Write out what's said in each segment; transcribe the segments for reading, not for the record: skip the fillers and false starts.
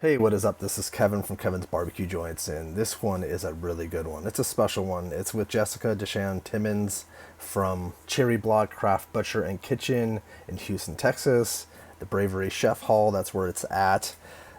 Hey, what is up? This is Kevin from Kevin's Barbecue Joints, and this one is a really good one. It's a special one. It's with Jessica DeSham Timmons from Cherry Block Craft Butcher and Kitchen in Houston, Texas. The Bravery Chef Hall, that's where it's at.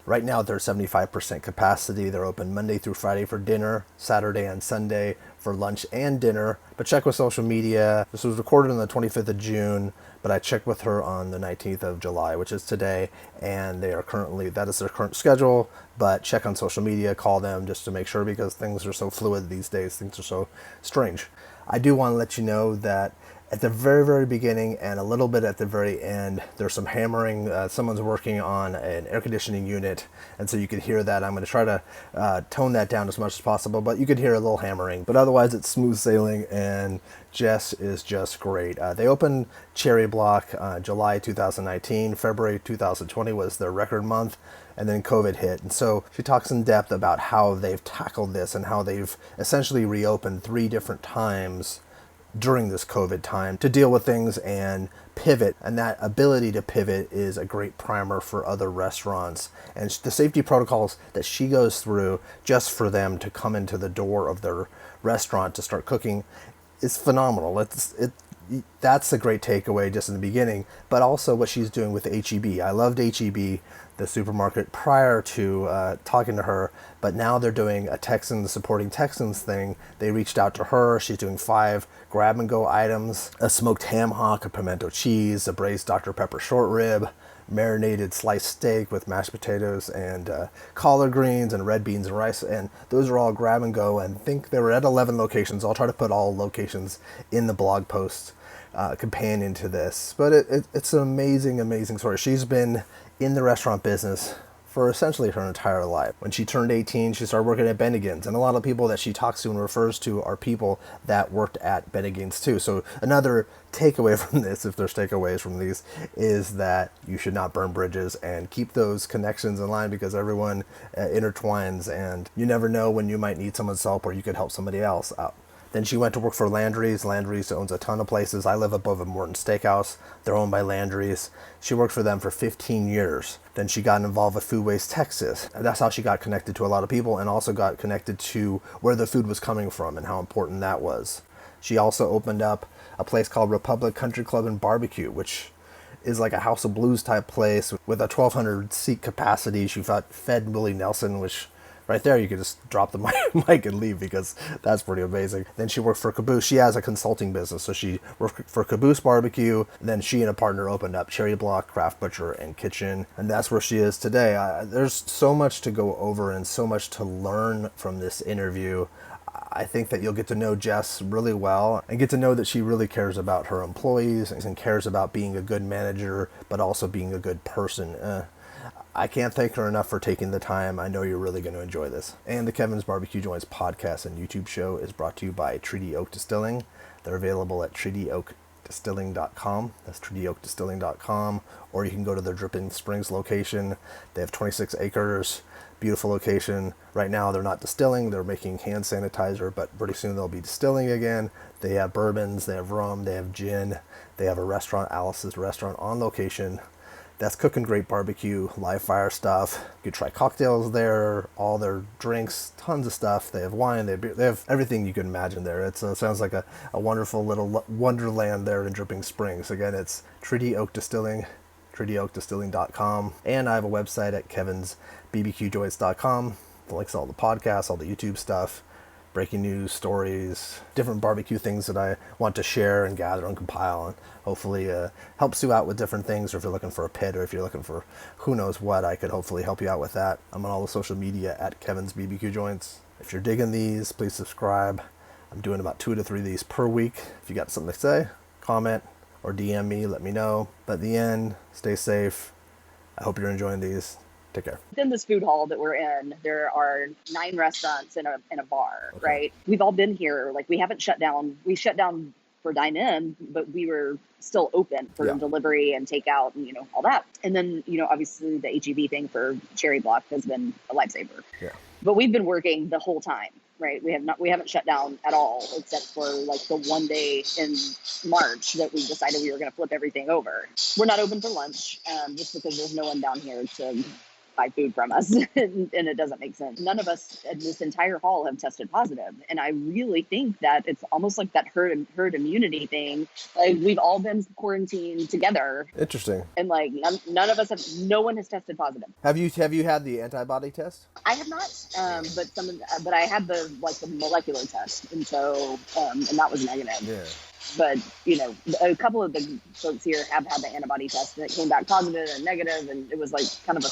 Right now, they're 75% capacity. They're open Monday through Friday for dinner, Saturday and Sunday for lunch and dinner. But check with social media. This was recorded on the 25th of June, but I checked with her on the 19th of July, which is today, and that is their current schedule. But check on social media, call them just to make sure, because things are so fluid these days. Things are so strange. I do want to let you know that at the very, very beginning and a little bit at the very end, there's some hammering. Someone's working on an air conditioning unit, and so you could hear that. I'm going to try to tone that down as much as possible, but you could hear a little hammering. But otherwise, it's smooth sailing, and Jess is just great. They opened Cherry Block July 2019. February 2020 was their record month, and then COVID hit. And so she talks in depth about how they've tackled this and how they've essentially reopened 3 different times during this COVID time to deal with things and pivot. And that ability to pivot is a great primer for other restaurants. And the safety protocols that she goes through just for them to come into the door of their restaurant to start cooking is phenomenal. That's a great takeaway just in the beginning, but also what she's doing with HEB. I loved HEB, the supermarket, prior to talking to her, but now they're doing a Texans supporting Texans thing. They reached out to her. She's doing 5 grab-and-go items: a smoked ham hock, a pimento cheese, a braised Dr. Pepper short rib, marinated sliced steak with mashed potatoes and collard greens and red beans and rice. And those are all grab and go, and I think they were at 11 locations. I'll try to put all locations in the blog post companion to this. But it's an amazing, amazing story. She's been in the restaurant business for essentially her entire life. When she turned 18, she started working at Bennigan's, and a lot of people that she talks to and refers to are people that worked at Bennigan's too. So another takeaway from this, if there's takeaways from these, is that you should not burn bridges and keep those connections in line, because everyone intertwines, and you never know when you might need someone's help or you could help somebody else out. Then she went to work for Landry's. Landry's owns a ton of places. I live above a Morton Steakhouse. They're owned by Landry's. She worked for them for 15 years. Then she got involved with Foodways Texas. And that's how she got connected to a lot of people, and also got connected to where the food was coming from and how important that was. She also opened up a place called Republic Country Club and Barbecue, which is like a House of Blues type place with a 1,200 seat capacity. She fed Willie Nelson, which right there, you could just drop the mic and leave, because that's pretty amazing. Then she worked for Caboose. She has a consulting business, so she worked for Caboose BBQ. Then she and a partner opened up Cherry Block Craft Butcher and Kitchen, and that's where she is today. There's so much to go over and so much to learn from this interview. I think that you'll get to know Jess really well and get to know that she really cares about her employees and cares about being a good manager, but also being a good person. I can't thank her enough for taking the time. I know you're really going to enjoy this. And the Kevin's Barbecue Joints podcast and YouTube show is brought to you by Treaty Oak Distilling. They're available at treatyoakdistilling.com. That's treatyoakdistilling.com. Or you can go to their Dripping Springs location. They have 26 acres. Beautiful location. Right now they're not distilling. They're making hand sanitizer, but pretty soon they'll be distilling again. They have bourbons. They have rum. They have gin. They have a restaurant, Alice's Restaurant, on location. That's cooking great barbecue, live fire stuff. You could try cocktails there, all their drinks, tons of stuff. They have wine, they have everything you can imagine there. It sounds like a wonderful little wonderland there in Dripping Springs. Again, it's Treaty Oak Distilling, treatyoakdistilling.com. And I have a website at kevinsbbqjoints.com. The links to all the podcasts, all the YouTube stuff, breaking news, stories, different barbecue things that I want to share and gather and compile, and hopefully helps you out with different things. Or if you're looking for a pit, or if you're looking for who knows what, I could hopefully help you out with that. I'm on all the social media at Kevin's BBQ Joints. If you're digging these, please subscribe. I'm doing about 2 to 3 of these per week. If you got something to say, comment or DM me, let me know. But at the end, stay safe. I hope you're enjoying these. Take care. Within this food hall that we're in, there are 9 restaurants and a bar, okay. Right? We've all been here. Like, we haven't shut down. We shut down for dine-in, but we were still open for delivery and takeout and, all that. And then, obviously the HEB thing for Cherry Block has been a lifesaver. Yeah. But we've been working the whole time, right? We haven't shut down at all, except for like the one day in March that we decided we were going to flip everything over. We're not open for lunch, just because there's no one down here to buy food from us. And it doesn't make sense. None of us in this entire hall have tested positive. And I really think that it's almost like that herd immunity thing. Like we've all been quarantined together. Interesting. And like none of us have, no one has tested positive. Have you had the antibody test? I have not, but I had the molecular test. And so, and that was negative. Yeah. But, you know, a couple of the folks here have had the antibody test and it came back positive and negative, and it was like kind of a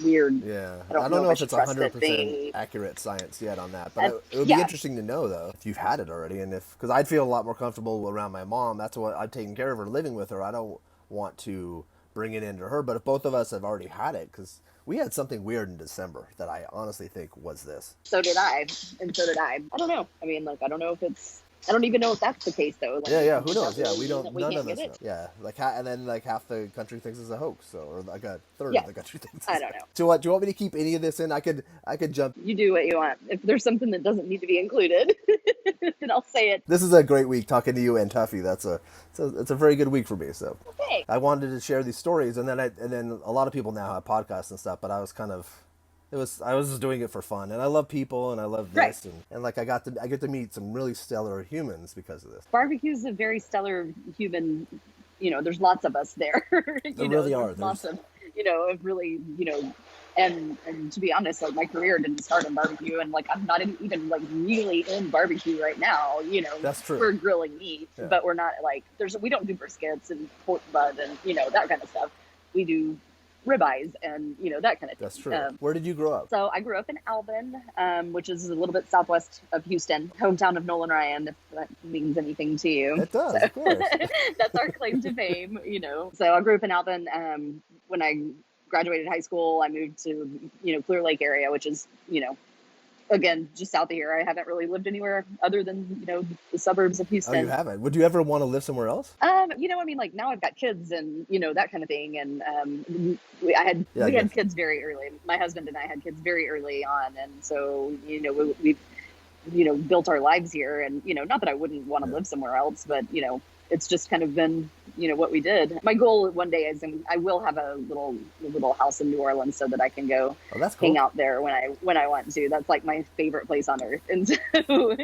weird. Yeah. I don't know if it's 100% accurate science yet on that, but it would be interesting to know, though, if you've had it already. And because I'd feel a lot more comfortable around my mom. That's what I'm taking care of her, living with her. I don't want to bring it into her. But if both of us have already had it, because we had something weird in December that I honestly think was this. So did I. And so did I. I don't know. I mean, like, I don't know if it's. I don't even know if that's the case, though. Like, yeah, who knows? Yeah, we don't. We none can't of us get know. it. Yeah, and then half the country thinks it's a hoax, so, or like a third of the country thinks. I don't know. So what? Do you want me to keep any of this in? I could jump. You do what you want. If there's something that doesn't need to be included, then I'll say it. This is a great week talking to you and Tuffy. It's a very good week for me. So okay. I wanted to share these stories, and then a lot of people now have podcasts and stuff, but I was kind of. I was just doing it for fun, and I love people, and I love this, and like I get to meet some really stellar humans because of this. Barbecue is a very stellar human. You know, there's lots of us there. There really are. Lots of, of really, and to be honest, like my career didn't start in barbecue, and like I'm not even like really in barbecue right now. That's true. We're grilling meat, but we're not like we don't do briskets and pork butt and that kind of stuff. We do ribeyes and that kind of thing. That's true. Where did you grow up? So I grew up in Alvin, which is a little bit southwest of Houston, hometown of Nolan Ryan, if that means anything to you. It does, of course. That's our claim to fame, So I grew up in Alvin. When I graduated high school, I moved to Clear Lake area, which is again, just south of here. I haven't really lived anywhere other than, the suburbs of Houston. Oh, you haven't? Would you ever want to live somewhere else? I mean, like now I've got kids and, that kind of thing. And we had kids very early. My husband and I had kids very early on. And so, we've built our lives here. And, not that I wouldn't want to live somewhere else, but, it's just kind of been, what we did. My goal one day is I will have a little house in New Orleans so that I can go hang out there when I want to. That's like my favorite place on earth. And so,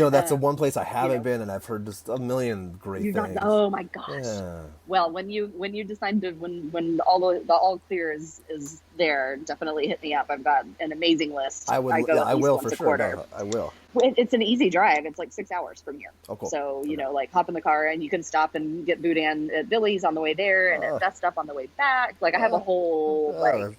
that's the one place I haven't been, and I've heard just a million great things. Oh my gosh. Yeah. Well, when you decide to, when all clear is there, definitely hit me up. I've got an amazing list. I will for sure. No, I will. It's an easy drive. It's like 6 hours from here. Oh, cool. So, like hop in the car and you can stop and get boudin at Billy's on the way there and at that stuff on the way back. Like I have a whole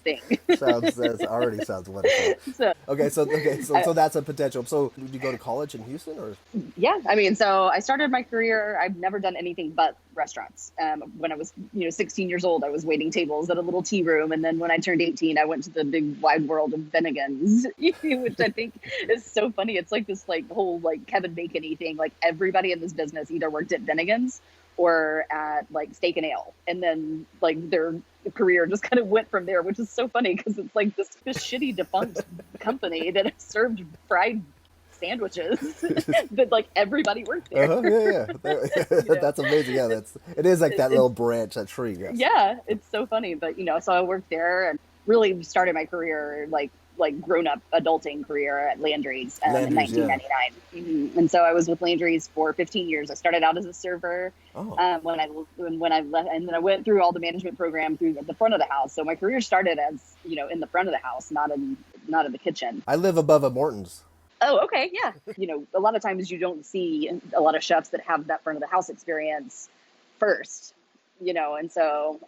thing. That already sounds wonderful. So that's a potential. So did you go to college in Houston or? Yeah. I mean, so I started my career, I've never done anything but restaurants. When I was, 16 years old, I was waiting tables at a little tea room. And then when I turned 18, I went to the big wide world of Bennigan's, which I think is so funny. It's like this whole Kevin Bacon-y thing. Like everybody in this business either worked at Bennigan's or at Steak and Ale. And then their career just kind of went from there, which is so funny because it's like this shitty defunct company that served fried sandwiches that everybody worked there. That's amazing. Yeah, it is like that little branch, that tree. Yes. Yeah, it's so funny. But so I worked there and really started my career grown up adulting career at Landry's in 1999. Yeah. Mm-hmm. And so I was with Landry's for 15 years. I started out as a server when I left, and then I went through all the management program through the front of the house. So my career started as in the front of the house, not in the kitchen. I live above a Morton's. Oh, okay. Yeah. A lot of times you don't see a lot of chefs that have that front of the house experience first, and so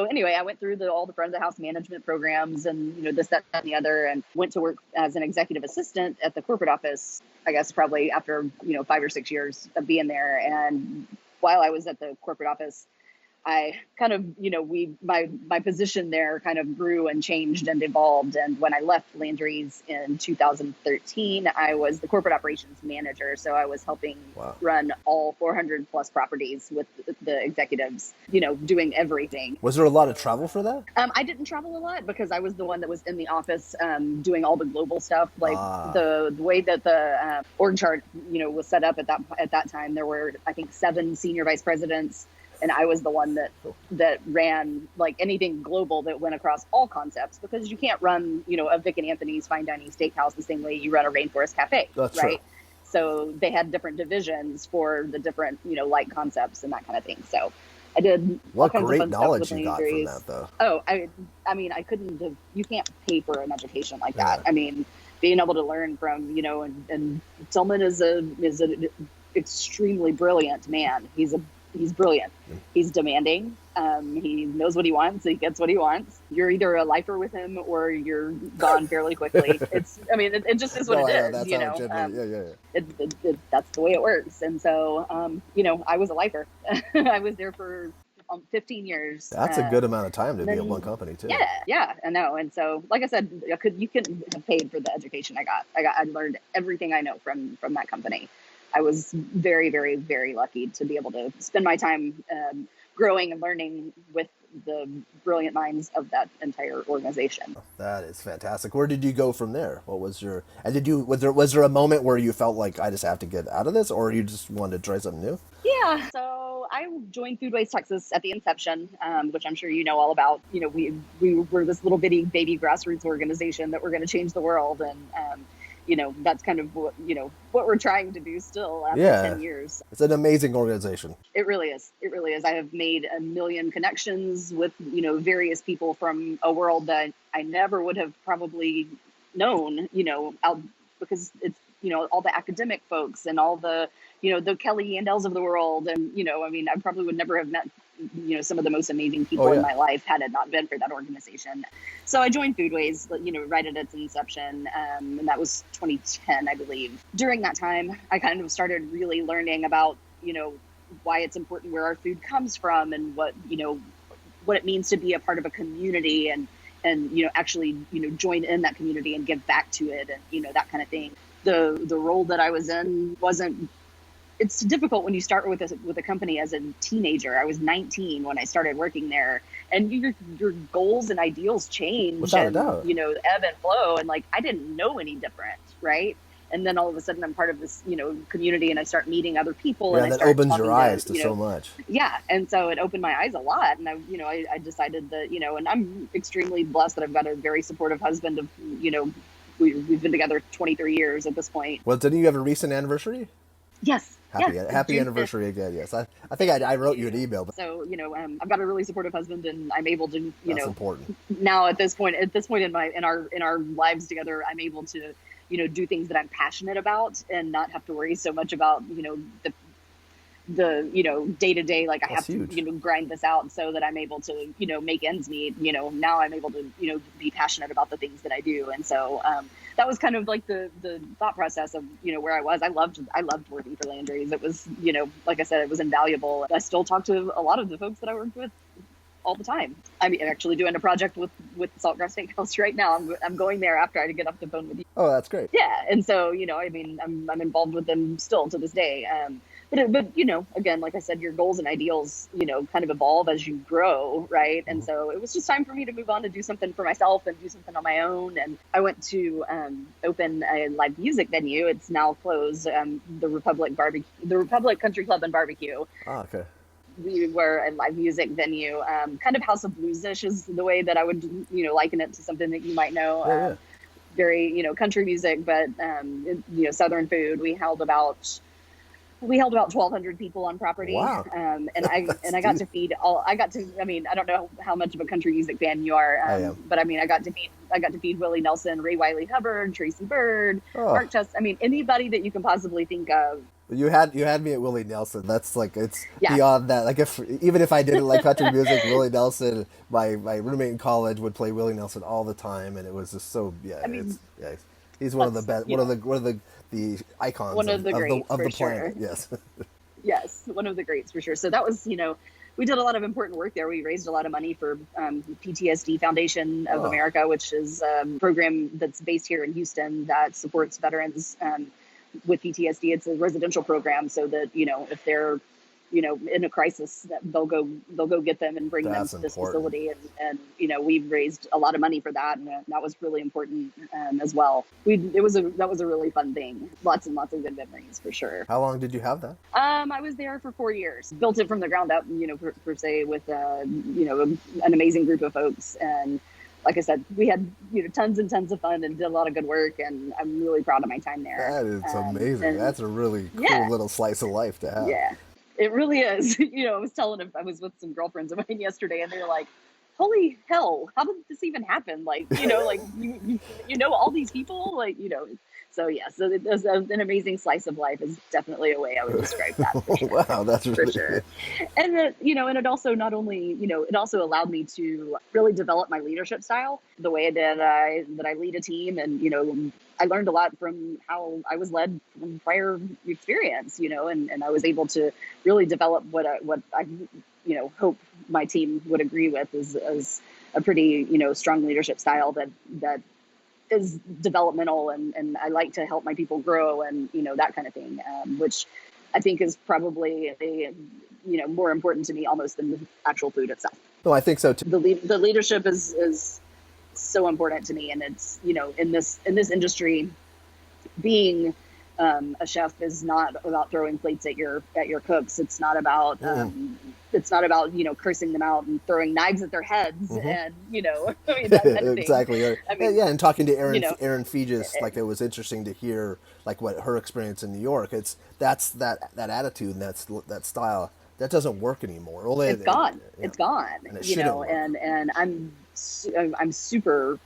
anyway, I went through all the front of the house management programs and, this, that, and the other, and went to work as an executive assistant at the corporate office, I guess probably after, 5 or 6 years of being there. And while I was at the corporate office, I kind of, my position there kind of grew and changed and evolved. And when I left Landry's in 2013, I was the corporate operations manager. So I was helping run all 400 plus properties with the executives, doing everything. Was there a lot of travel for that? I didn't travel a lot because I was the one that was in the office doing all the global stuff. The way that the org chart, was set up at that time, there were, I think, 7 senior vice presidents, And I was the one Cool. that ran like anything global that went across all concepts, because you can't run, a Vic and Anthony's fine dining steakhouse the same way you run a Rainforest Cafe, That's right? true. So they had different divisions for the different, light concepts and that kind of thing. So I did all What kinds of great fun stuff knowledge with you got from Landry's. that, though. Oh, I mean, I couldn't have, you can't pay for an education like that. Yeah. I mean, being able to learn from, and Tillman is an extremely brilliant man. He's brilliant. He's demanding. He knows what he wants. He gets what he wants. You're either a lifer with him or you're gone fairly quickly. It just is what it is. That's how it should be. That's the way it works. And so, I was a lifer. I was there for 15 years. That's a good amount of time to be at one company too. Yeah, I know. And so, like I said, you couldn't have paid for the education I got. I learned everything I know from that company. I was very, very, very lucky to be able to spend my time growing and learning with the brilliant minds of that entire organization. That is fantastic. Where did you go from there? What was your, and was there a moment where you felt like I just have to get out of this, or you just wanted to try something new? Yeah. So I joined Foodways Texas at the inception, which I'm sure you know all about. We were this little bitty baby grassroots organization that we're going to change the world. And, that's kind of what we're trying to do still after 10 years. It's an amazing organization. It really is. It really is. I have made a million connections with, various people from a world that I never would have probably known, out, because it's, all the academic folks and all the, the Kelly Yandells of the world. And, I probably would never have met, some of the most amazing people in my life had it not been for that organization. So I joined Foodways, right at its inception. And that was 2010, I believe. During that time, I kind of started really learning about, why it's important where our food comes from, and what it means to be a part of a community, and actually, join in that community and give back to it, and, that kind of thing. The role that I was in it's difficult when you start with a company as a teenager. I was 19 when I started working there, and your goals and ideals change, without and, a doubt, ebb and flow. And like, I didn't know any different. Right. And then all of a sudden I'm part of this, community, and I start meeting other people. Yeah, and that opens your eyes to so much. Yeah. And so it opened my eyes a lot. And I decided that, and I'm extremely blessed that I've got a very supportive husband of, we've been together 23 years at this point. Well, didn't you have a recent anniversary? Yes. Happy anniversary again. Yes. I think I wrote you an email. But... So, I've got a really supportive husband, and I'm able to, That's important. Now at this point in our lives together, I'm able to, do things that I'm passionate about, and not have to worry so much about, the day to day, like I have to, grind this out so that I'm able to, make ends meet. Now I'm able to, be passionate about the things that I do. And so, that was kind of like the thought process of, where I was. I loved working for Landry's. It was, like I said, it was invaluable. I still talk to a lot of the folks that I worked with all the time. I'm actually doing a project with Saltgrass Steakhouse right now. I'm going there after I get off the phone with you. Oh, that's great. Yeah. And so, I'm involved with them still to this day. But again, like I said, your goals and ideals, kind of evolve as you grow, right? And so it was just time for me to move on to do something for myself and do something on my own. And I went to open a live music venue. It's now closed, the Republic Country Club and Barbecue. Oh, okay. We were a live music venue, kind of House of Blues-ish is the way that I would, liken it to something that you might know. Yeah. Very, country music, but, Southern food. We held about 1,200 people on property. Wow. And I got to feed I don't know how much of a country music fan you are. I am. But I got to feed Willie Nelson, Ray Wiley Hubbard, Tracy Bird, Mark Chess. Anybody that you can possibly think of. You had me at Willie Nelson. That's like, it's beyond that. Like, even if I didn't like country music, Willie Nelson, my roommate in college would play Willie Nelson all the time, and it was just so he's one of the best, one of the icons, one of the greats of the sure. planet. Yes. Yes, one of the greats for sure. So that was, we did a lot of important work there. We raised a lot of money for PTSD Foundation of America, which is a program that's based here in Houston that supports veterans with PTSD. It's a residential program so that, if they're, in a crisis, that they'll go get them and bring them to this facility. And we've raised a lot of money for that. And that was really important as well. That was a really fun thing. Lots and lots of good memories for sure. How long did you have that? I was there for 4 years, built it from the ground up, per se, with, an amazing group of folks. And like I said, we had, tons and tons of fun and did a lot of good work, and I'm really proud of my time there. That is amazing. That's a really cool little slice of life to have. Yeah, it really is. I was with some girlfriends of mine yesterday, and they were like, holy hell, how did this even happen? Like, you all these people, So it was an amazing slice of life is definitely a way I would describe that. For sure. Wow, that's really for sure. And and it also not only, it also allowed me to really develop my leadership style, the way that I lead a team, and I learned a lot from how I was led from prior experience, and I was able to really develop what I hope my team would agree with is a pretty strong leadership style that is developmental, and I like to help my people grow, and that kind of thing, which I think is probably more important to me almost than the actual food itself. No, I think so too. The leadership is so important to me, and it's in this industry, being a chef is not about throwing plates at your cooks. It's not about cursing them out and throwing knives at their heads, and that kind of exactly. thing. And talking to Erin Fegis, like, it was interesting to hear like what her experience in New York. That's that attitude and that style that doesn't work anymore. Well, it's gone. It's gone. And it shouldn't work. And I'm super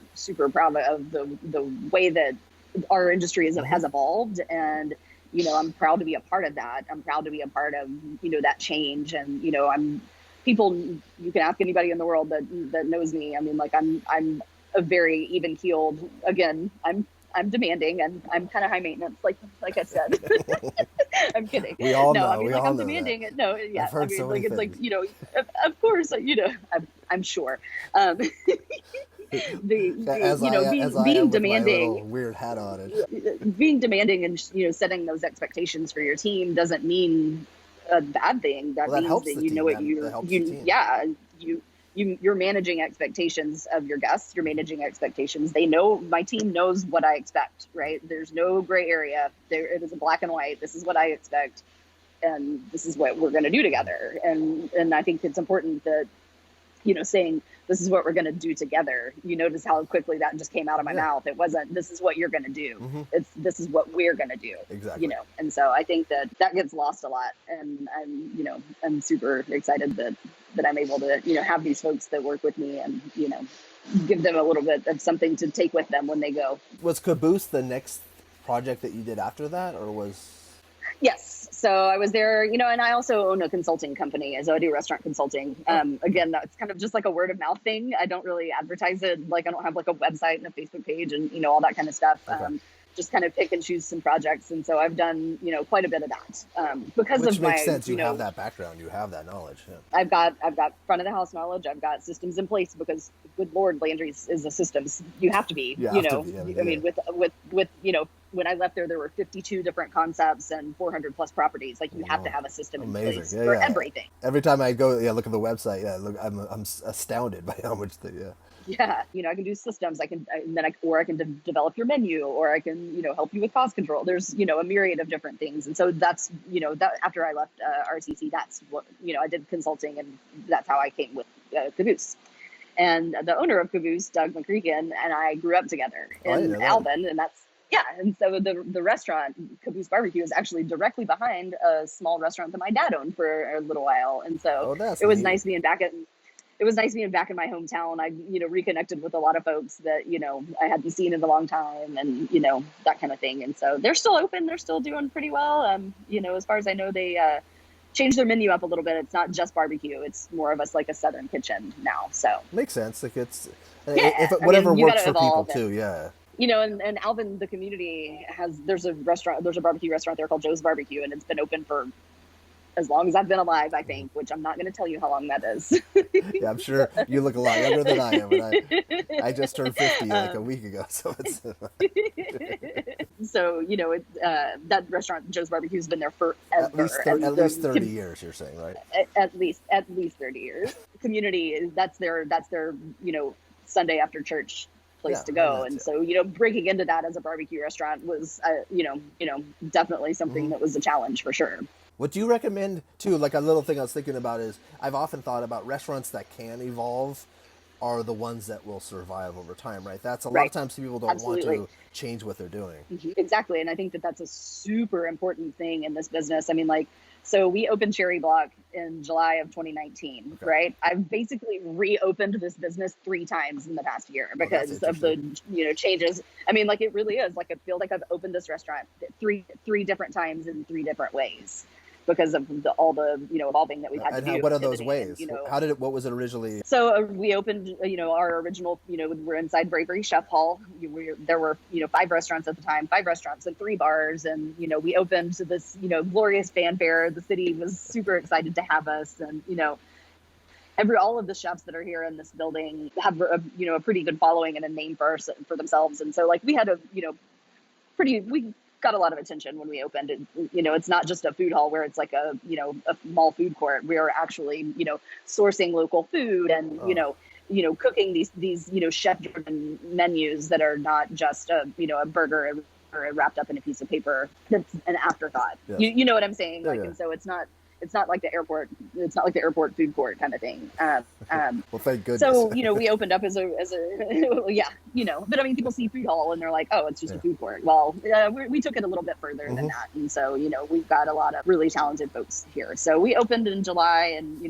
proud of the way that our industry has evolved, and I'm proud to be a part of that. I'm proud to be a part of that change, and people, you can ask anybody in the world that knows me. I mean, like, I'm a very even keeled. Again, I'm demanding, and I'm kind of high maintenance, like I said. I'm kidding. We all know. I mean, we like, all I'm know demanding. That. No, yeah. I've heard I mean, so many like, things. it's like, of course, I'm sure. Being demanding, my weird hat on it. Being demanding and setting those expectations for your team doesn't mean a bad thing. That means that you're managing expectations of your guests. You're managing expectations. They know, my team knows what I expect, right? There's no gray area. It is a black and white. This is what I expect, and this is what we're going to do together. And I think it's important that saying this is what we're going to do together. You notice how quickly that just came out of my mouth. It wasn't, this is what you're going to do. Mm-hmm. It's, this is what we're going to do. Exactly. And so I think that gets lost a lot. And I'm super excited that I'm able to, have these folks that work with me and, give them a little bit of something to take with them when they go. Was Caboose the next project that you did after that, or was... Yes. So I was there, and I also own a consulting company, so I do restaurant consulting. Again, that's kind of just like a word of mouth thing. I don't really advertise it. Like, I don't have like a website and a Facebook page and, all that kind of stuff. Okay. Just kind of pick and choose some projects. And so I've done, quite a bit of that because Which of my, makes sense. You have that background. You have that knowledge. Yeah. I've got front of the house knowledge. I've got systems in place because, good Lord, Landry is a systems. You have to be, I mean, with when I left there were 52 different concepts and 400 plus properties. Like, you have to have a system in place for everything. Every time I go, look at the website. Yeah, look, I'm astounded by how much Yeah, I can do systems. I can develop your menu, or I can, help you with cost control. There's, a myriad of different things. And so that's, that after I left RCC, that's what, I did consulting, and that's how I came with Caboose. And the owner of Caboose, Doug McCregan, and I grew up together in Alvin, and that's, yeah. And so the restaurant, Caboose BBQ, is actually directly behind a small restaurant that my dad owned for a little while. And so it was nice being back in my hometown. I, reconnected with a lot of folks that, I hadn't seen in a long time, and, that kind of thing. And so they're still open. They're still doing pretty well. As far as I know, they changed their menu up a little bit. It's not just barbecue. It's more of like a Southern kitchen now. So makes sense. Like, it's whatever works for people too. Yeah. And Alvin, the community there's a barbecue restaurant there called Joe's Barbecue, and it's been open for as long as I've been alive, I think, which I'm not going to tell you how long that is. Yeah, I'm sure you look a lot younger than I am, and I just turned 50 like a week ago, so it's... So, that restaurant, Joe's Barbecue, has been there forever. At least 30 years, you're saying, right? At least 30 years. The community, that's their, Sunday after church place to go. And so, breaking into that as a barbecue restaurant was, definitely something that was a challenge for sure. What do you recommend too? Like a little thing I was thinking about is I've often thought about restaurants that can evolve are the ones that will survive over time, right? That's a lot of times people don't want to change what they're doing. Exactly. And I think that that's a super important thing in this business. I mean, so we opened Cherry Block in July of 2019, right? I've basically reopened this business 3 times in the past year because of the, changes. I mean, it really is. I feel like I've opened this restaurant three different times in 3 different ways because of all the, evolving that we've had to do. What are those ways? What was it originally? So we opened, our original, we're inside Bravery Chef Hall. There were, 5 restaurants at the time, 5 restaurants and 3 bars. And, we opened to this, glorious fanfare. The city was super excited to have us. And, all of the chefs that are here in this building have a pretty good following and a name for themselves. And so we had we got a lot of attention when we opened it. It's not just a food hall where it's like a mall food court. We are actually, sourcing local food and, cooking these, chef-driven menus that are not just a burger or wrapped up in a piece of paper. That's an afterthought. Yes. You know what I'm saying? And so it's not like the airport. It's not like the airport food court kind of thing. Well, thank goodness. So, we opened up as a but I mean, people see food hall and they're like, oh, it's just a food court. Well, we took it a little bit further than that. And so, we've got a lot of really talented folks here. So we opened in July and,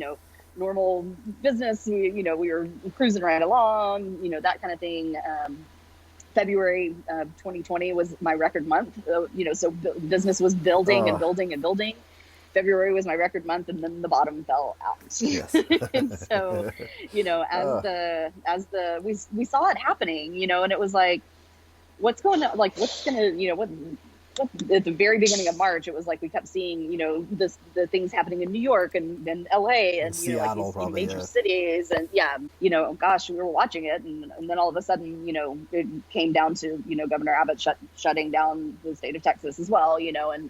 normal business, we were cruising right along, that kind of thing. February of 2020 was my record month. So business was building and building and building. February was my record month, and then the bottom fell out. Yes. And so, we saw it happening, and it was like, what's going on? What's gonna, what at the very beginning of March, it was like we kept seeing, the things happening in New York and LA and Seattle, these major cities, and gosh, we were watching it, and then all of a sudden, it came down to Governor Abbott shutting down the state of Texas as well, and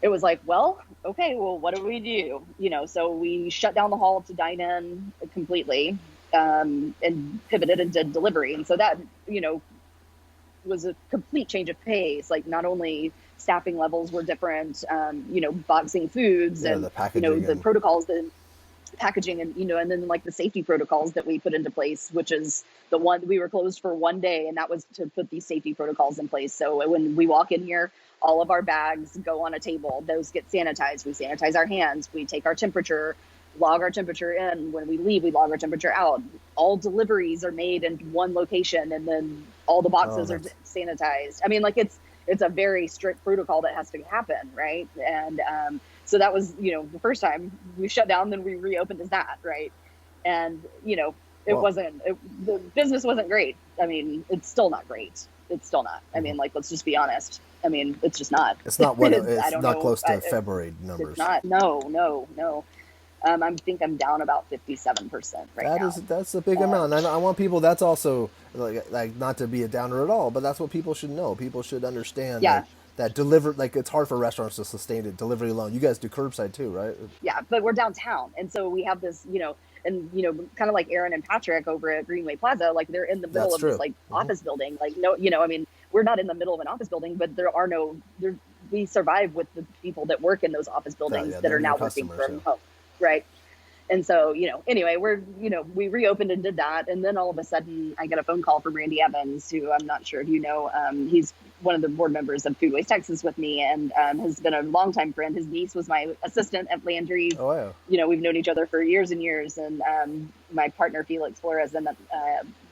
it was like, well, okay, well, what do we do? So we shut down the hall to dine in completely, and pivoted and did delivery. And so that, was a complete change of pace. Not only staffing levels were different, boxing foods and, the packaging the protocols, the packaging and, and then the safety protocols that we put into place, which is the one we were closed for 1 day. And that was to put these safety protocols in place. So when we walk in here, all of our bags go on a table. Those get sanitized. We sanitize our hands. We take our temperature, log our temperature in. When we leave, we log our temperature out. All deliveries are made in one location, and then all the boxes are sanitized. I mean, it's a very strict protocol that has to happen, right? And so that was, the first time we shut down, then we reopened as that, right? And, the business wasn't great. I mean, it's still not great. It's still not. I mean, let's just be honest. I mean, it's just not. It's not what it's not close to February numbers. It's not. No. I think I'm down about 57% right now. That's a big amount. And I want people. That's also like not to be a downer at all, but that's what people should know. People should understand that it's hard for restaurants to sustain it delivery alone. You guys do curbside too, right? Yeah, but we're downtown, and so we have this, and kind of like Aaron and Patrick over at Greenway Plaza, they're in the middle of this office building. I mean, we're not in the middle of an office building, but we survive with the people that work in those office buildings that are now working from home. Right. And so, anyway, we reopened and did that. And then all of a sudden I get a phone call from Randy Evans, who I'm not sure if you know. He's one of the board members of Foodways Texas with me, and has been a longtime friend. His niece was my assistant at Landry. Oh, wow. We've known each other for years and years. And my partner, Felix Flores,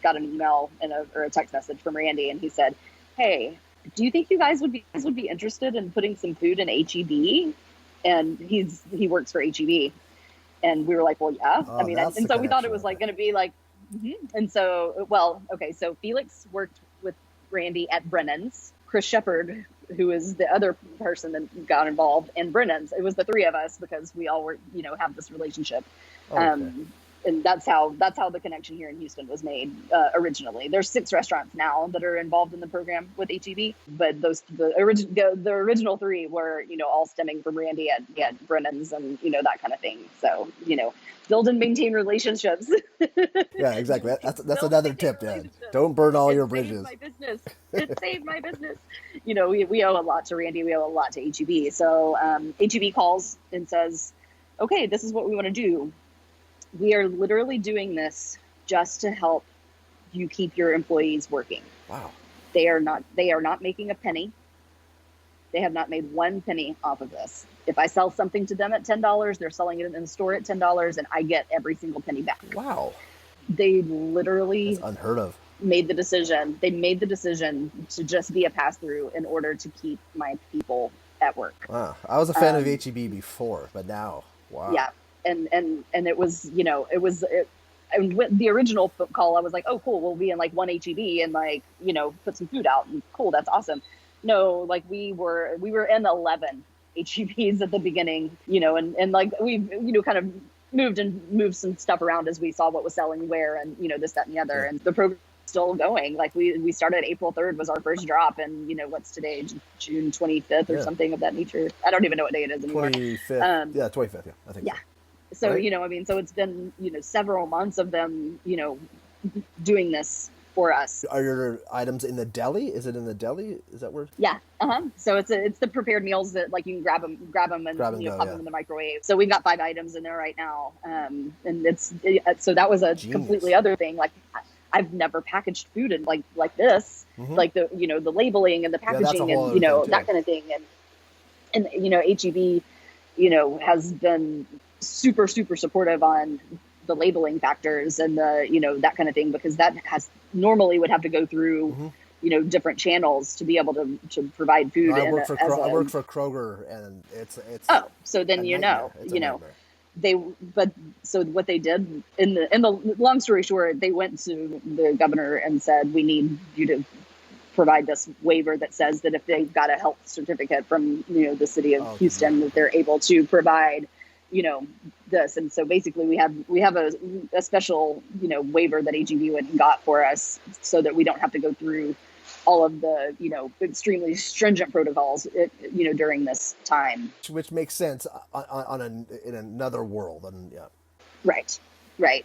got an email or a text message from Randy. And he said, hey, do you think you guys would be interested in putting some food in HEB? And he works for HEB. And we were like, well, yeah. Oh, I mean, and so we thought it was going to be and so, so Felix worked with Randy at Brennan's. Chris Shepard, who is the other person that got involved, and Brennan's. It was the 3 of us because we all were, have this relationship. Okay. and that's how the connection here in Houston was made originally. There's 6 restaurants now that are involved in the program with HEB, but the original 3 were, all stemming from Randy at Brennan's and, that kind of thing. So, build and maintain relationships. Yeah, exactly. That's another tip, Dad. Don't burn all your bridges. It saved my business. We owe a lot to Randy. We owe a lot to HEB. So HEB calls and says, okay, this is what we want to do. We are literally doing this just to help you keep your employees working. Wow. They are not making a penny. They have not made 1 penny off of this. If I sell something to them at $10, they're selling it in the store at $10, and I get every single penny back. Wow. They literally That's unheard of. made the decision to just be a pass-through in order to keep my people at work. Wow. I was a fan of HEB before, but now, wow. Yeah. And it was, and with the original call, I was like, oh, cool, we'll be in like 1 HEB and like, put some food out, and cool, that's awesome. No, like we were in 11 HEBs at the beginning, and like we've, kind of moved some stuff around as we saw what was selling where, and, this, that, and the other. And the program still going. Like we started April 3rd was our first drop, and what's today, June 25th or something of that nature. I don't even know what day it is anymore. 25th. 25th. Yeah, I think. Yeah. So, right? So it's been, several months of them, doing this for us. Are your items in the deli? Is it in the deli? Is that where? Yeah. So it's the prepared meals that like you can grab them and pop them in the microwave. So we've got 5 items in there right now. And so that was a completely other thing. Like I've never packaged food in like this, like the, the labeling and the packaging and, that kind of thing. And HEB, has been super, super supportive on the labeling factors and the, that kind of thing, because that normally would have to go through, different channels to be able to provide food. I work for Kroger, and it's so then, so what they did in the long story short, they went to the governor and said, we need you to provide this waiver that says that if they've got a health certificate from, the city of Houston, that they're able to provide, this. And so basically we have a special, waiver that HEB went and got for us so that we don't have to go through all of the, extremely stringent protocols, during this time. Which makes sense in another world. And yeah. Right.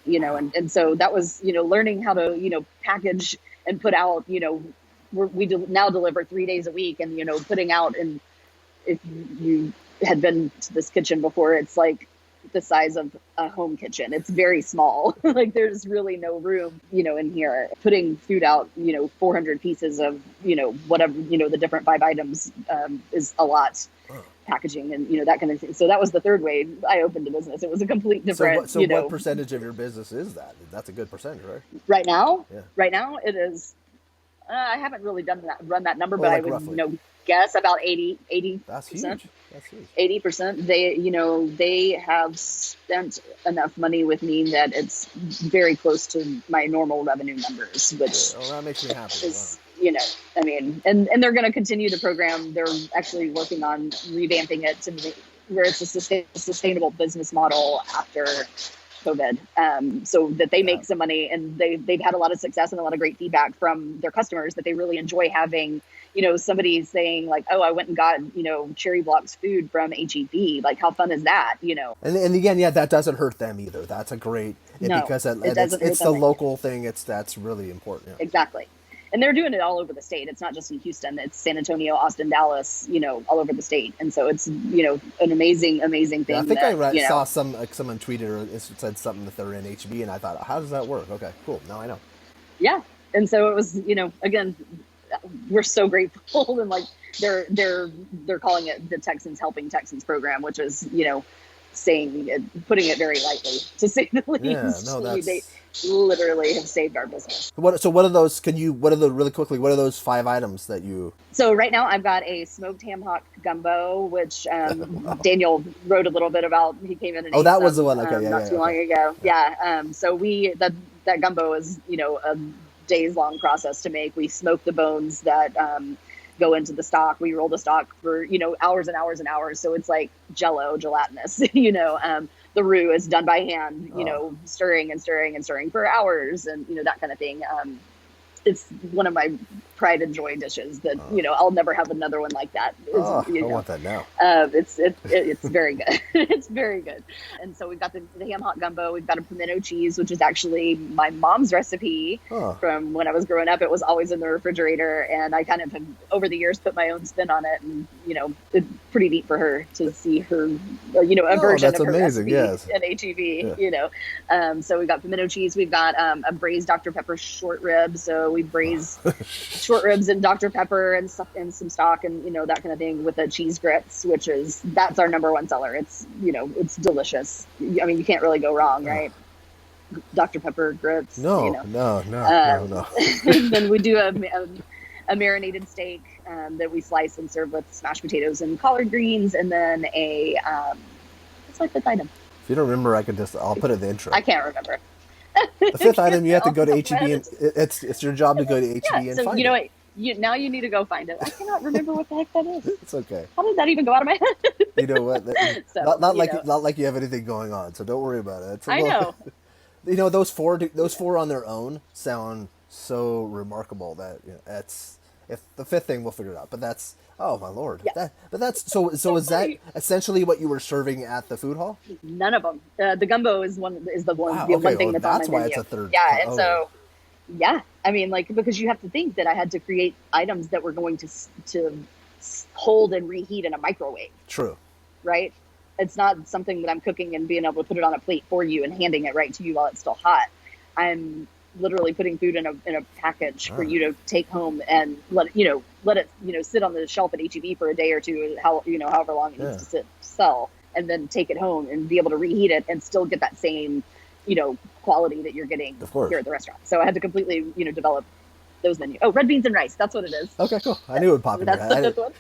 And so that was, learning how to, package and put out, we now deliver 3 days a week, and, putting out, and if you had been to this kitchen before, it's like the size of a home kitchen. It's very small. Like there's really no room, in here. Putting food out, 400 pieces of, whatever, the different 5 items is a lot. Packaging and, that kind of thing. So that was the third way I opened the business. It was a complete different, So what percentage of your business is that? That's a good percentage, right? Right now? Yeah. Right now it is, I haven't really run that number, but like I would, roughly. Guess about 80%. That's huge. 80%. They have spent enough money with me that it's very close to my normal revenue numbers, which that makes me happy. Is, and they're going to continue the program. They're actually working on revamping it to where it's a sustainable business model after COVID, so that they make some money, and they've had a lot of success and a lot of great feedback from their customers that they really enjoy having, somebody saying like, oh, I went and got, Cherry Block's food from HEB. Like, how fun is that, And again, that doesn't hurt them either. That's a great, because it's the local thing. That's really important. Yeah. Exactly. And they're doing it all over the state. It's not just in Houston. It's San Antonio, Austin, Dallas, all over the state. And so it's, an amazing thing. Yeah, I think I saw someone tweeted or said something that they're in HB, and I thought, how does that work? Okay, cool. Now I know. Yeah. And so it was, again, we're so grateful. And like, they're calling it the Texans Helping Texans program, which is, putting it very lightly, to say the least. Yeah, no, they literally have saved our business. What are those? Really quickly, what are those 5 items that you? So right now I've got a smoked ham hock gumbo, which Daniel wrote a little bit about. He came in and ate that was the one. Okay, not too long ago. Yeah. So that gumbo is a days long process to make. We smoke the bones that go into the stock. We roll the stock for hours and hours and hours. So it's like gelatinous. the roux is done by hand, Oh. stirring and stirring and stirring for hours, and that kind of thing. It's one of my pride and joy dishes that I'll never have another one like that. Oh, I want that now. It's very good. It's very good. And so we've got the ham hock gumbo. We've got a pimento cheese, which is actually my mom's recipe from when I was growing up. It was always in the refrigerator, and I kind of have over the years put my own spin on it. And it's pretty neat for her to see her, a version of her amazing. recipe Yes. at HEB. So we've got pimento cheese. We've got a braised Dr. Pepper short rib. So we braise short ribs in Dr. Pepper and some stock and that kind of thing with the cheese grits, that's our number one seller. It's it's delicious. I mean, you can't really go wrong, right? Dr. Pepper grits. No. And then we do a marinated steak that we slice and serve with smashed potatoes and collard greens, and then what's my fifth item? If you don't remember, I'll put it in the intro. I can't remember. The fifth item, you have to go to HEB, and it's your job to go to HEB and so find you know it. what? Now you need to go find it. I cannot remember what the heck that is. It's okay. How did that even go out of my head? You know what? So, not like you have anything going on, so don't worry about it. I know. Those four on their own sound so remarkable that if the fifth thing we'll figure it out. But that's oh my lord. Yeah. So is that essentially what you were serving at the food hall? None of them. The gumbo is the one Wow, the okay, one thing well, that's on my why menu. it's a third. Yeah, and so I mean, because you have to think that I had to create items that were going to hold and reheat in a microwave. True. Right? It's not something that I'm cooking and being able to put it on a plate for you and handing it right to you while it's still hot. I'm literally putting food in a package for you to take home and let it sit on the shelf at HEB for a day or two, however long it needs to sell, and then take it home and be able to reheat it and still get that same quality that you're getting here at the restaurant. So I had to completely develop those menus. Oh, red beans and rice. That's what it is. Okay, cool. I knew it would pop in there. That's one.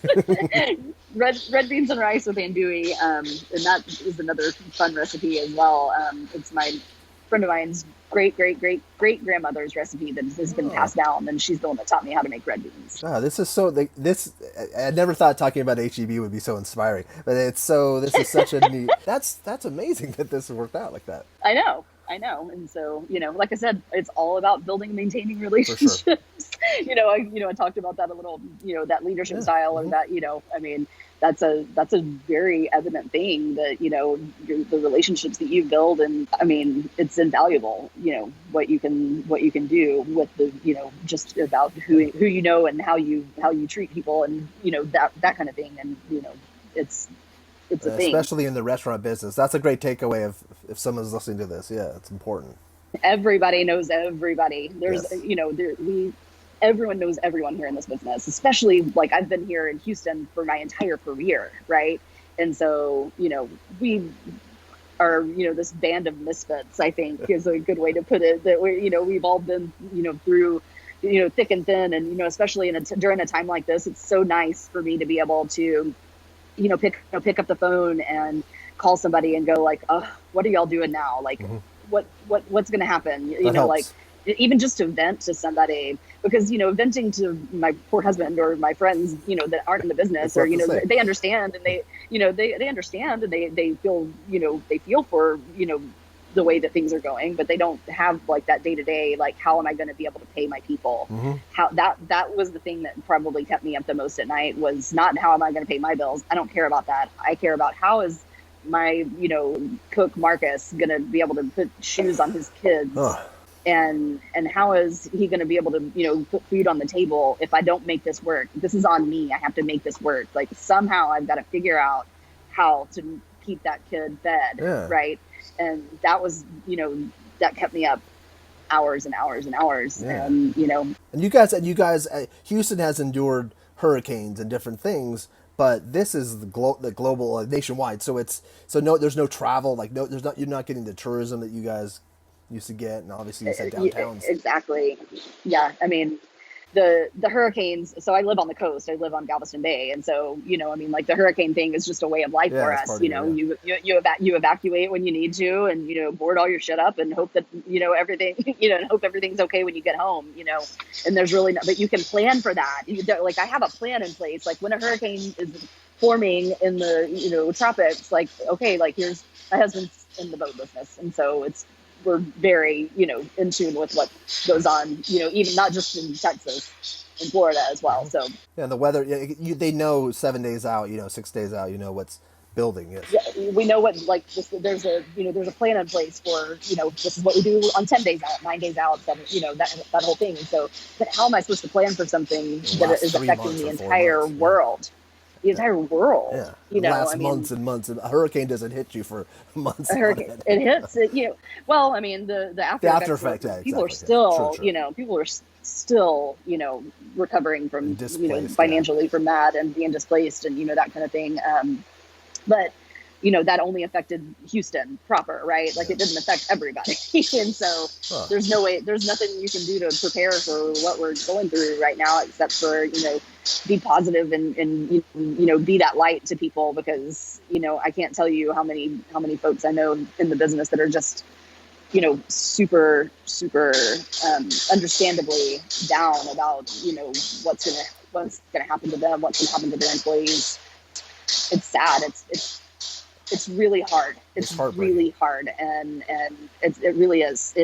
red beans and rice with andouille, and that is another fun recipe as well. It's my friend of mine's great grandmother's recipe that has been passed down, and she's the one that taught me how to make red beans. This is so. I never thought talking about HEB would be so inspiring, but this is such a neat. That's amazing that this worked out like that. I know. And so, like I said, it's all about building and maintaining relationships. For sure. I talked about that a little, that leadership style or that, I mean, that's a very evident thing that, the relationships that you build. And I mean, it's invaluable, what you can do with the, just about who and how you treat people and, that kind of thing. And, it's a thing. Especially in the restaurant business. That's a great takeaway if someone's listening to this. Yeah, it's important. Everybody knows everybody. There's, everyone knows everyone here in this business, especially like I've been here in Houston for my entire career. Right. And so, we are, this band of misfits, I think is a good way to put it, that we've all been, through, thick and thin. And, especially during a time like this, it's so nice for me to be able to, pick up the phone and call somebody and go like, oh, what are y'all doing now? Like, what's going to happen? Like even just to vent to somebody, because, venting to my poor husband or my friends, that aren't in the business or, they understand and they understand and they feel, they feel for, the way that things are going, but they don't have like that day to day, like, how am I going to be able to pay my people? How that was the thing that probably kept me up the most at night, was not how am I going to pay my bills? I don't care about that. I care about how is my, cook Marcus going to be able to put shoes on his kids and how is he going to be able to, put food on the table if I don't make this work? This is on me. I have to make this work. Like somehow I've got to figure out how to keep that kid fed. Right. And that was, that kept me up hours and hours and hours. And, and you guys, Houston has endured hurricanes and different things, but this is the global nationwide. So there's no travel, like you're not getting the tourism that you guys used to get. And obviously you said downtowns. Exactly. Yeah. I mean, the hurricanes, so I live on the coast, I live on Galveston Bay. And so, like the hurricane thing is just a way of life for us. You evacuate when you need to and, board all your shit up and hope that, everything, and hope everything's okay when you get home, and there's really but you can plan for that. Like I have a plan in place. Like when a hurricane is forming in the, tropics, like, okay, like here's my husband's in the boat business. And so we're very, in tune with what goes on, even not just in Texas, in Florida as well. So yeah, the weather, they know 7 days out, 6 days out, what's building. Yes. Yeah, we know what, like, there's a plan in place for, this is what we do on 10 days out, 9 days out, that whole thing. And so, but how am I supposed to plan for something that is affecting the entire world? The entire world. Yeah. It lasts months and months. A hurricane doesn't hit you for months. A hurricane. It hits it, well, I mean, the after effects, yeah, people exactly. are still, True. People are still, recovering from, financially from that and being displaced and, that kind of thing. But, that only affected Houston proper, right? Like, it didn't affect everybody. And so there's nothing you can do to prepare for what we're going through right now, except for, be positive and be that light to people, because, I can't tell you how many folks I know in the business that are just, super, super understandandly down about, what's going to happen to them, what's going to happen to their employees. It's sad. It's really hard. It's really hard. And it really is.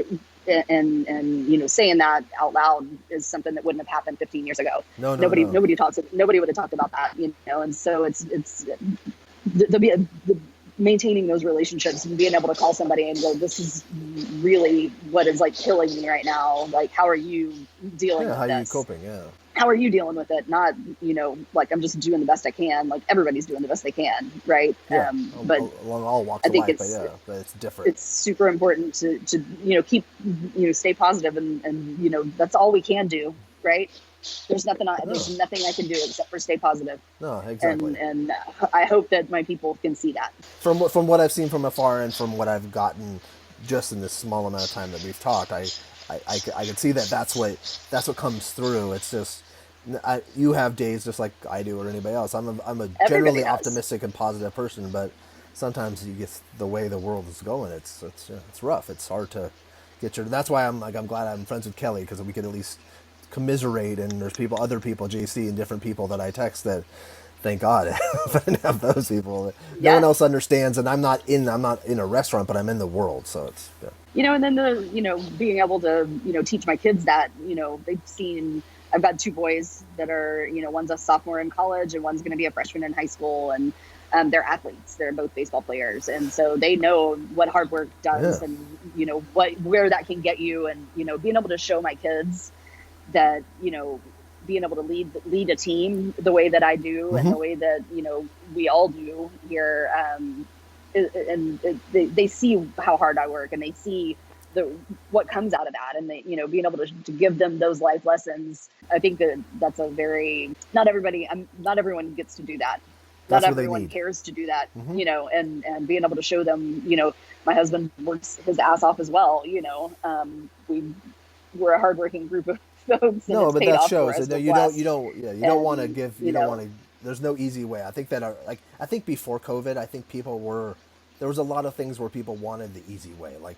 And saying that out loud is something that wouldn't have happened 15 years ago. Nobody would have talked about that, and so it's maintaining those relationships and being able to call somebody and go, this is really what is like killing me right now. Like, how are you dealing with this? How are you coping? Yeah. How are you dealing with it? Not, like, I'm just doing the best I can. Like, everybody's doing the best they can. Right. Yeah. But along all walks of life, but it's different. It's super important to keep, stay positive and, that's all we can do. Right. There's nothing I can do except for stay positive. No, exactly. And I hope that my people can see that. From what I've seen from afar and from what I've gotten just in this small amount of time that we've talked, I can see that's what comes through. It's just you have days just like I do or anybody else. I'm a generally optimistic and positive person, but sometimes you get the way the world is going. It's rough. It's hard to get your. That's why I'm glad I'm friends with Kelly, because we could at least commiserate, and there's other people, JC and different people that I text that, thank God, if I didn't have those people. No one else understands, and I'm not in a restaurant, but I'm in the world, so it's and then being able to teach my kids that they've seen. I've got 2 boys that are one's a sophomore in college and one's going to be a freshman in high school, and they're athletes. They're both baseball players, and so they know what hard work does, and where that can get you, and being able to show my kids that being able to lead a team the way that I do, and the way that we all do here, and they see how hard I work, and they see what comes out of that, and they being able to give them those life lessons. I think that's a very not everyone gets to do that. Not everyone cares to do that, and being able to show them, my husband works his ass off as well. We're a hardworking group of folks. No, but that shows. No, you don't want to give. You don't want to. There's no easy way. I think I think before COVID, I think there was a lot of things where people wanted the easy way, like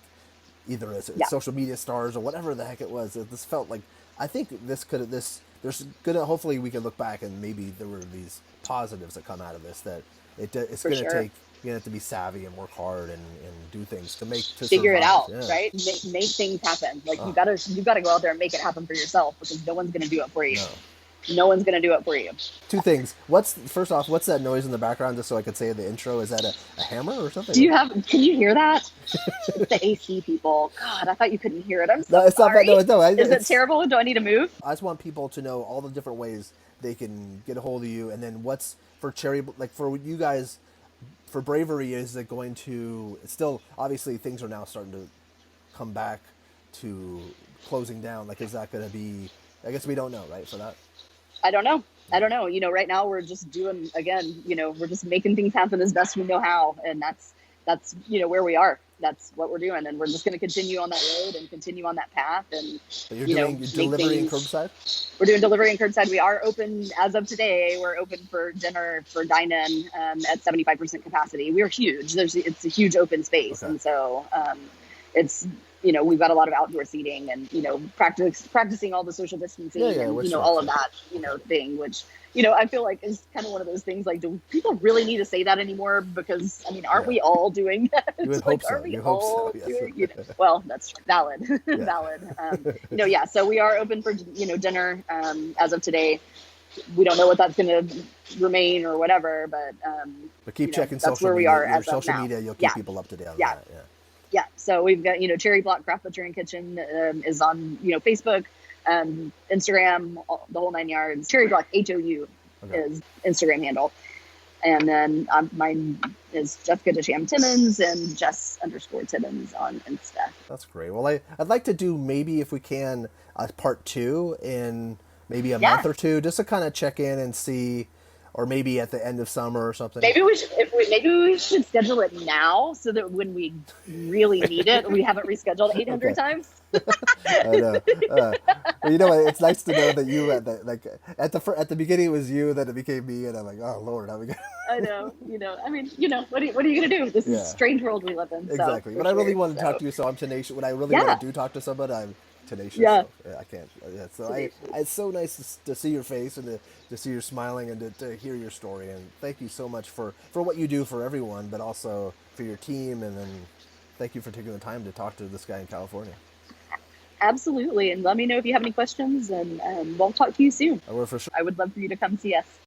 either as social media stars or whatever the heck it was. This felt like, I think hopefully we can look back and maybe there were these positives that come out of this, that it's going to take. You have to be savvy and work hard and do things to figure it out, right? Make things happen. Like you gotta go out there and make it happen for yourself, because no one's gonna do it for you. No one's gonna do it for you. 2 things. First off, what's that noise in the background? Just so I could say the intro. Is that a hammer or something? Can you hear that? It's the AC people. God, I thought you couldn't hear it. I'm so sorry. Is it terrible? Do I need to move? I just want people to know all the different ways they can get a hold of you, and then what's for Cherry, like for you guys. For Bravery, is it going to... It's still, obviously, things are now starting to come back to closing down. Like, is that going to be... I guess we don't know, right, for that? I don't know. Right now we're just doing, again, we're just making things happen as best we know how. And that's where we are. That's what we're doing. And we're just going to continue on that road and continue on that path. And, so you're doing delivery and curbside? We're doing delivery and curbside. We are open as of today. We're open for dinner, for dine-in at 75% capacity. We're huge. It's a huge open space. Okay. And so it's we've got a lot of outdoor seating and, practicing all the social distancing and, all of that, thing, which, I feel like is kind of one of those things, like, do people really need to say that anymore? Because, I mean, aren't we all doing that? You would hope so. Are we You hope all so, yes. doing, well, that's valid, valid. So we are open for, dinner as of today. We don't know what that's going to remain or whatever, but keep checking that's social where media. we are Your as social of now. media, you'll keep people up to date on that. Yeah. So we've got, Cherry Block Craft Butcher and Kitchen is on, Facebook, Instagram, the whole 9 yards. Cherry Block HOU is Instagram handle. And then mine is Jessica DeSham Timmons and Jess_Timmons on Insta. That's great. Well, I'd like to do, maybe if we can, a part 2 in maybe a month or two, just to kind of check in and see, or maybe at the end of summer or something. Maybe we should schedule it now, so that when we really need it, we haven't rescheduled 800 times. I know. It's nice to know that you at the beginning it was you, then it became me, and I'm like, oh Lord, how we go? I know. I mean, what are you gonna do? This is a strange world we live in. Exactly. But I really want to talk to you, so I'm tenacious. When I really want to talk to somebody, I'm tenacious. Yeah. So, I can't. Yeah. So it's so nice to see your face and to see you smiling and to hear your story. And thank you so much for what you do for everyone, but also for your team. And then thank you for taking the time to talk to this guy in California. Absolutely. And let me know if you have any questions, and we'll talk to you soon. I will, for sure. I would love for you to come see us.